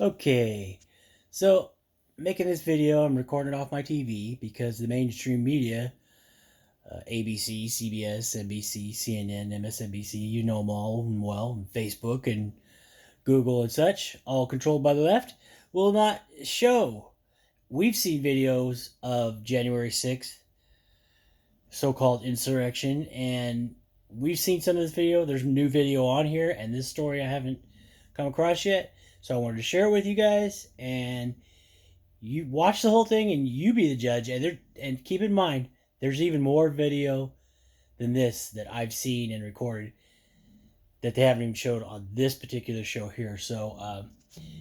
Okay, so making this video, I'm recording it off my TV because the mainstream media, ABC, CBS, NBC, CNN, MSNBC, you know them all well, and Facebook and Google and such, all controlled by the left, will not show. We've seen videos of January 6th, so called insurrection, and we've seen some of this video. There's a new video on here, and this story I haven't come across yet. So I wanted to share it with you guys, and you watch the whole thing and you be the judge. And keep in mind, there's even more video than this that I've seen and recorded that they haven't even showed on this particular show here. So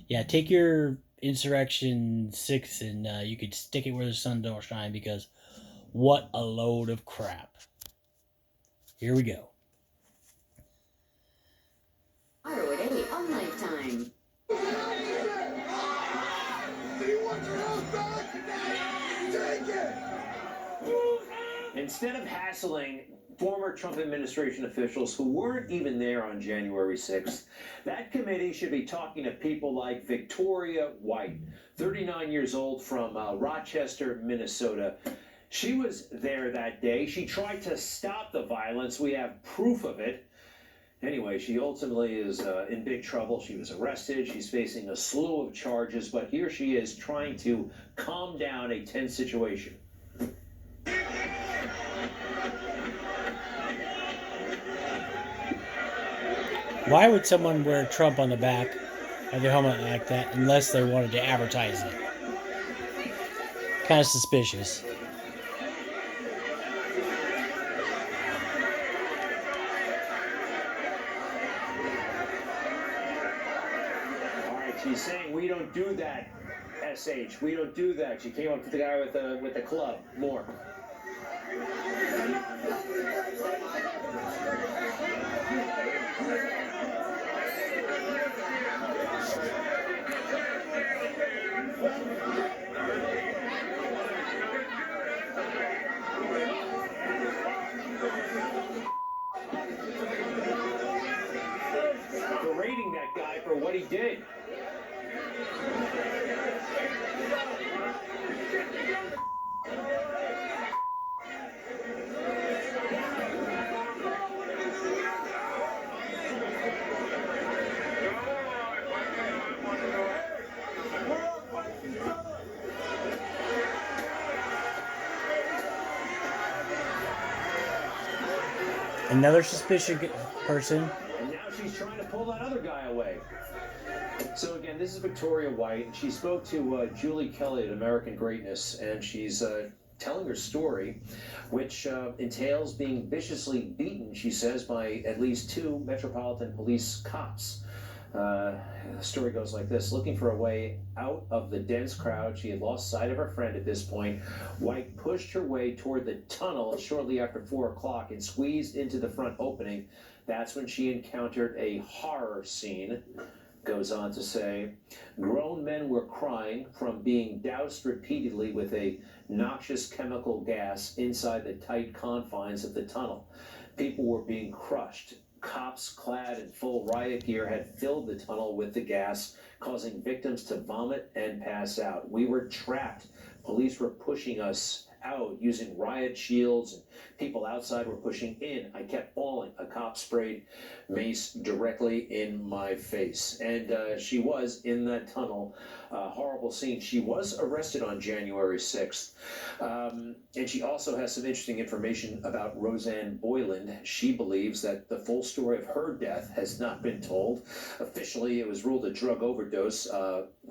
yeah, take your Insurrection 6 and you could stick it where the sun don't shine, because what a load of crap. Here we go. ROA on Lifetime. Instead of hassling former Trump administration officials who weren't even there on January 6th, that committee should be talking to people like Victoria White, 39 years old, from Rochester, Minnesota. She was there that day. She tried to stop the violence. We have proof of it. Anyway, she ultimately is in big trouble. She was arrested. She's facing a slew of charges, but here she is trying to calm down a tense situation. Why would someone wear Trump on the back of their helmet like that unless they wanted to advertise it? Kind of suspicious. All right, she's saying we don't do that, SH. We don't do that. She came up to the guy with the club. More. Berating that guy for what he did. Another suspicious person. And now she's trying to pull that other guy away. So again, this is Victoria White. She spoke to Julie Kelly at American Greatness, and she's telling her story, which entails being viciously beaten, she says, by at least 2 Metropolitan Police cops. The story goes like this. Looking for a way out of the dense crowd, she had lost sight of her friend at this point. White pushed her way toward the tunnel shortly after 4 o'clock and squeezed into the front opening. That's when she encountered a horror scene. Goes on to say, grown men were crying from being doused repeatedly with a noxious chemical gas inside the tight confines of the tunnel. People were being crushed. Cops clad in full riot gear had filled the tunnel with the gas, causing victims to vomit and pass out. We were trapped. Police were pushing us out using riot shields, and people outside were pushing in. I kept falling. A cop sprayed mace directly in my face. And she was in that tunnel. Horrible scene. She was arrested on January 6th. And she also has some interesting information about Rosanne Boyland. She believes that the full story of her death has not been told. Officially, it was ruled a drug overdose.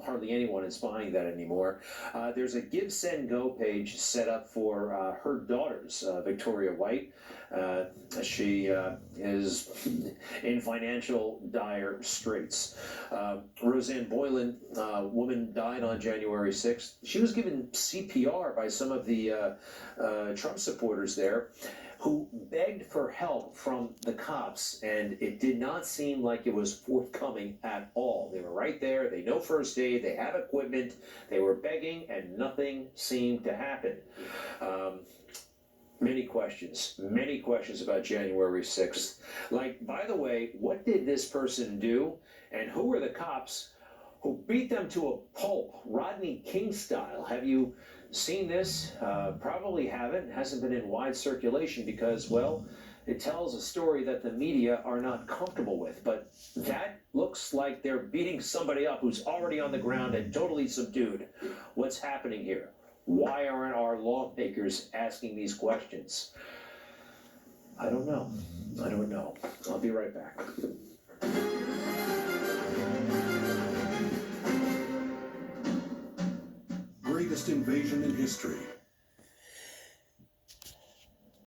Hardly anyone is buying that anymore. There's a Give, Send, Go page set up for her daughters, Victoria White. She is in financial dire straits. Rosanne Boyland, woman, died on January 6th. She was given CPR by some of the Trump supporters there, who begged for help from the cops, and it did not seem like it was forthcoming at all. They were right there. They know first aid. They have equipment. They were begging, and nothing seemed to happen. Many questions about January 6th. Like, by the way, what did this person do, and who were the cops who beat them to a pulp, Rodney King style. Have you seen this? Probably haven't. It hasn't been in wide circulation because, well, it tells a story that the media are not comfortable with. But that looks like they're beating somebody up who's already on the ground and totally subdued. What's happening here? Why aren't our lawmakers asking these questions? I don't know. I don't know. I'll be right back. Greatest invasion in history.